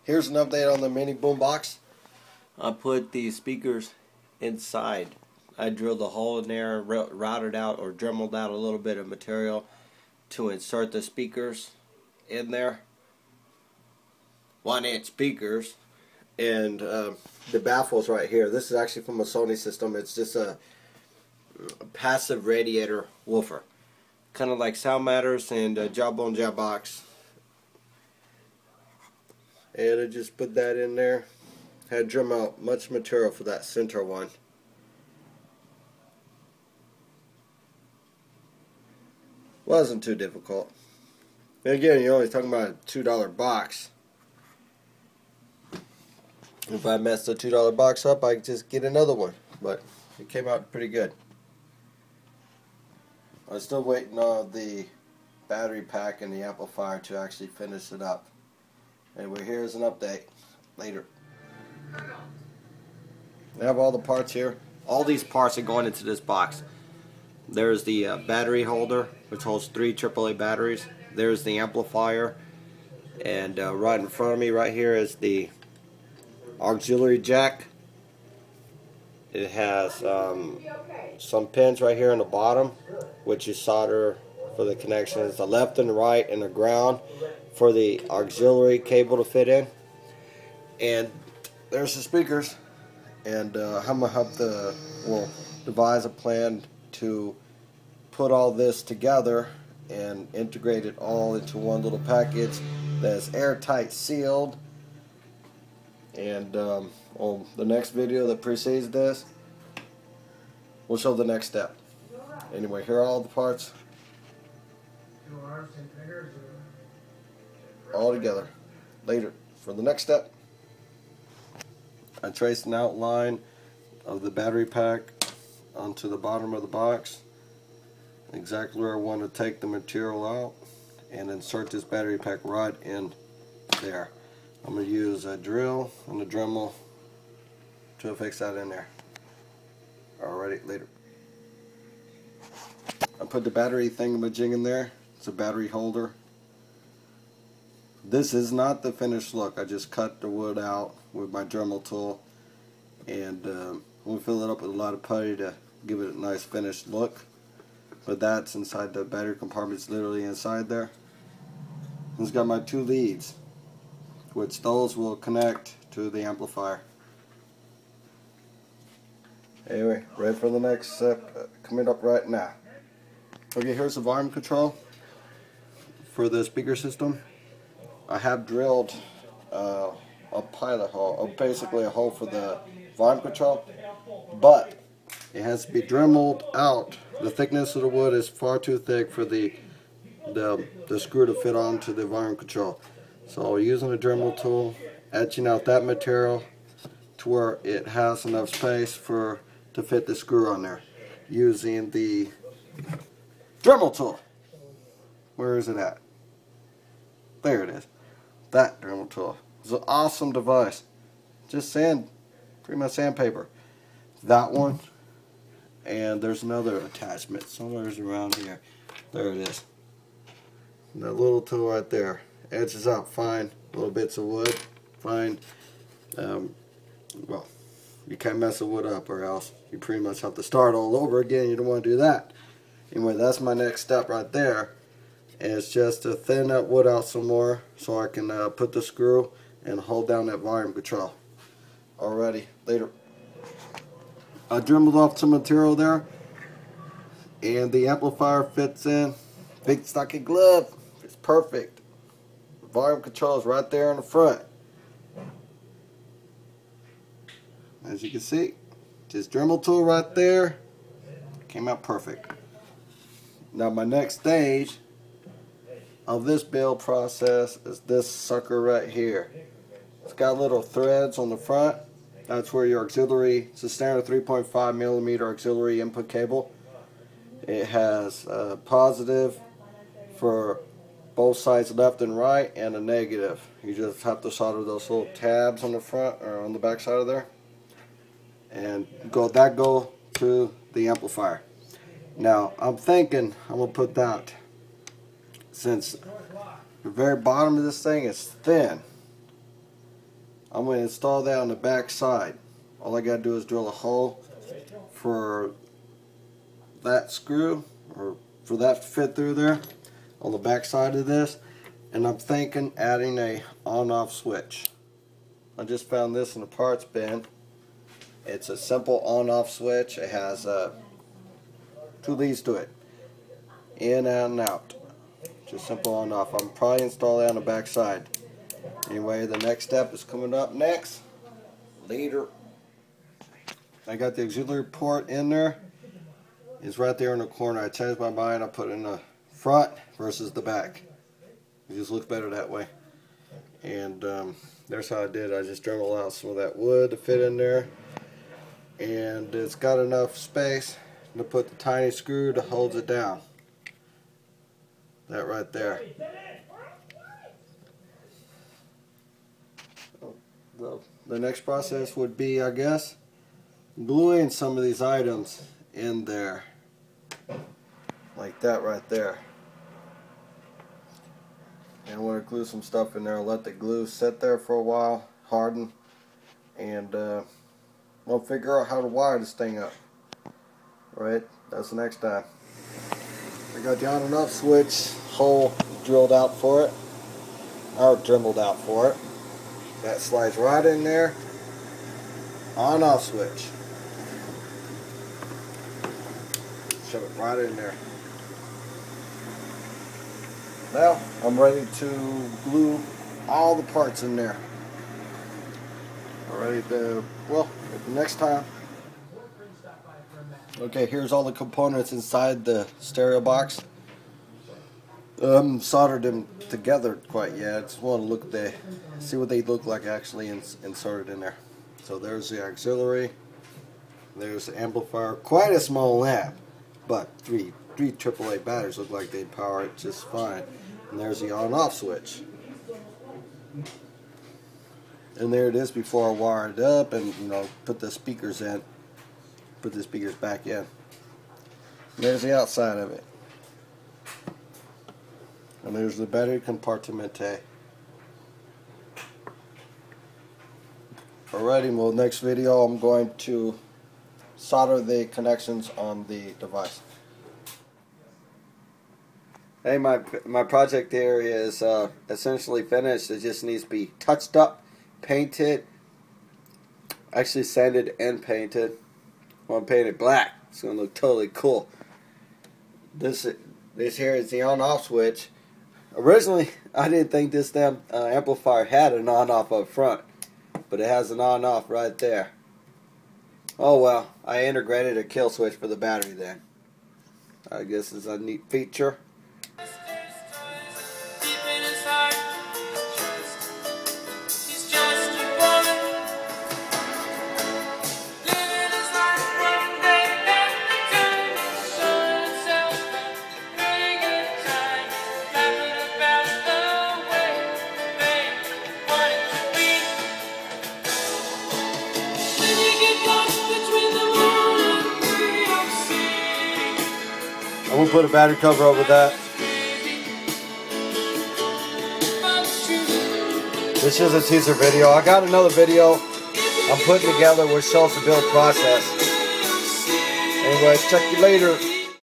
Here's an update on the mini boombox. I put the speakers inside. I drilled a hole in there, routed out or dremeled out a little bit of material to insert the speakers in there. 1-inch speakers. And the baffles right here. This is actually from a Sony system. It's just a passive radiator woofer. Kind of like Sound Matters and Jawbone Jambox. And I just put that in there. Had to drum out much material for that center one. Wasn't too difficult. And again, you're only talking about a $2 box. If I messed the $2 box up, I could just get another one. But it came out pretty good. I'm still waiting on the battery pack and the amplifier to actually finish it up. Anyway, here's an update. Later. I have all the parts here. All these parts are going into this box. There's the battery holder, which holds 3 AAA batteries. There's the amplifier. And right in front of me right here is the auxiliary jack. It has some pins right here on the bottom, which you solder for the connections, the left and the right and the ground for the auxiliary cable to fit in. And there's the speakers. And I'm going to have to devise a plan to put all this together and integrate it all into one little package that's airtight sealed. And on the next video that precedes this, we'll show the next step. Anyway, here are all the parts all together. Later, for the next step, I traced an outline of the battery pack onto the bottom of the box, exactly where I want to take the material out and insert this battery pack right in there. I'm going to use a drill and a Dremel to fix that in there. Alrighty, later. I put the battery thingamajig in there. It's a battery holder. This is not the finished look. I just cut the wood out with my Dremel tool, and I'm going to fill it up with a lot of putty to give it a nice finished look. But that's inside the battery compartment. It's literally inside there. It's got my 2 leads, which those will connect to the amplifier. Anyway, ready for the next step coming up right now. Okay, here's the volume control for the speaker system. I have drilled a pilot hole, or basically a hole for the volume control, but it has to be dremeled out. The thickness of the wood is far too thick for the screw to fit onto the volume control. So using a Dremel tool, etching out that material to where it has enough space to fit the screw on there. Using the Dremel tool. Where is it at? There it is. That Dremel tool. It's an awesome device. Just pretty much sandpaper. That one. And there's another attachment somewhere around here. There it is. And that little tool right there. Edges out fine. Little bits of wood. Fine. Well, you can't mess the wood up, or else you pretty much have to start all over again. You don't want to do that. Anyway, that's my next step right there. And it's just to thin that wood out some more so I can put the screw and hold down that volume control. Alrighty, later. I dremeled off some material there, and the amplifier fits in. Big stocking glove. It's perfect. The volume control is right there in the front. As you can see, just Dremel tool right there. Came out perfect. Now my next stage of this build process is this sucker right here. It's got little threads on the front. That's where your auxiliary, it's a standard 3.5mm auxiliary input cable. It has a positive for both sides, left and right, and a negative. You just have to solder those little tabs on the front or on the back side of there, and go to the amplifier. Now I'm thinking I'm gonna put that, since the very bottom of this thing is thin, I'm going to install that on the back side. All I got to do is drill a hole for that screw, or for that to fit through there on the back side of this. And I'm thinking adding a on-off switch. I just found this in the parts bin. It's a simple on-off switch. It has 2 leads to it, in and out. Just simple on-off. I'm probably install that on the back side. Anyway, the next step is coming up next. Later. I got the auxiliary port in there. It's right there in the corner. I changed my mind. I put it in the front versus the back. It just looks better that way. And there's how I did it. I just dremelled out some of that wood to fit in there. And it's got enough space to put the tiny screw to hold it down. That right there. The next process would be, I guess, gluing some of these items in there. Like that right there. And I want to glue some stuff in there. Let the glue sit there for a while, harden, and we'll figure out how to wire this thing up. Right? That's the next time. I got the on and off switch hole drilled out for it, or dremelled out for it. That slides right in there. On off switch. Shove it right in there. Now I'm ready to glue all the parts in there. Ready to, well, next time. Okay, here's all the components inside the stereo box. Soldered them together quite yet. I just want to look at see what they look like actually inserted in there. So there's the auxiliary. There's the amplifier. Quite a small lamp, but three AAA batteries look like they'd power it just fine. And there's the on-off switch. And there it is before I wire it up and, you know, put the speakers in. Put the speakers back in. And there's the outside of it. And there's the battery compartmente. Alrighty, well, next video I'm going to solder the connections on the device. Hey, my project here is essentially finished. It just needs to be touched up, painted, actually sanded and painted. Well, I'm painted black. It's going to look totally cool. This here is the on-off switch. Originally, I didn't think this damn amplifier had an on-off up front, but it has an on-off right there. Oh well, I integrated a kill switch for the battery then. I guess it's a neat feature. I'm going to put a battery cover over that. This is a teaser video. I got another video I'm putting together which shows the build process. Anyways, check you later.